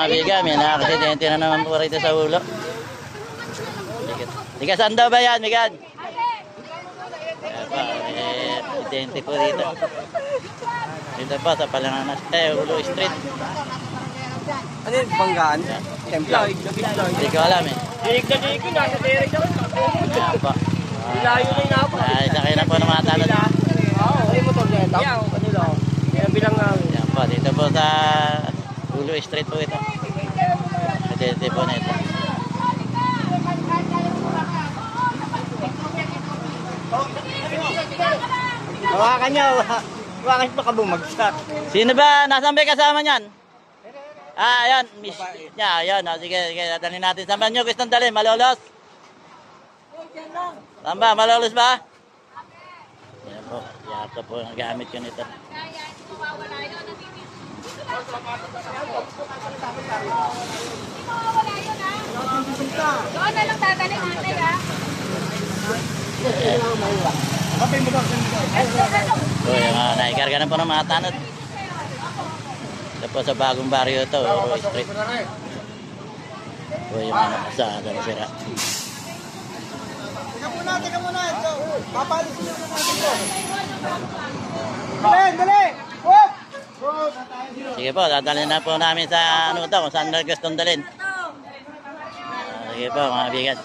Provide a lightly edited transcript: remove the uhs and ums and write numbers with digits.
Mabiga, may nakaksidente na naman po rito sa ulo. Tiga saan daw ba yan, Migad? Kaya pa, may aksidente po dito. Dito pa sa Palanganas, Ulo Street. Ano yung banggaan? Templar. Hindi ko alam eh. Dinig na dinig ko, nasa direct ako. Kaya pa. Ilayo na yung napo. Sakay na po ng mga tanod. Oo, ay motor niya ito. Ano lang? Kaya bilang nga. Yan po, dito po sa Ulo Street po ito. Aksidente po na ito. Hawakan niya, hawakan siya baka bumagsak. Sino ba? Nasaan ba kasama niyan? Ayan. Miss niya. Ayan. Sige, sige. Dadalhin natin. Saan ba nyo gustong dalhin? Malolos? Saan ba? Malolos ba? Yan po. Yato po ang gamit ko nito. Doon na lang dadalhin natin ha. So, yung naikarga na po ng mga tanod. Ito po sa bagong baryo ito, Oro Street. So, yung mga nasaan na sira. Teka muna. Ito. Papalisin nyo natin ito. Dali! Whoop! Sige po, dadalhin na po namin sa ano ito, kung saan na gustong dalhin. Sige po, mga bigat.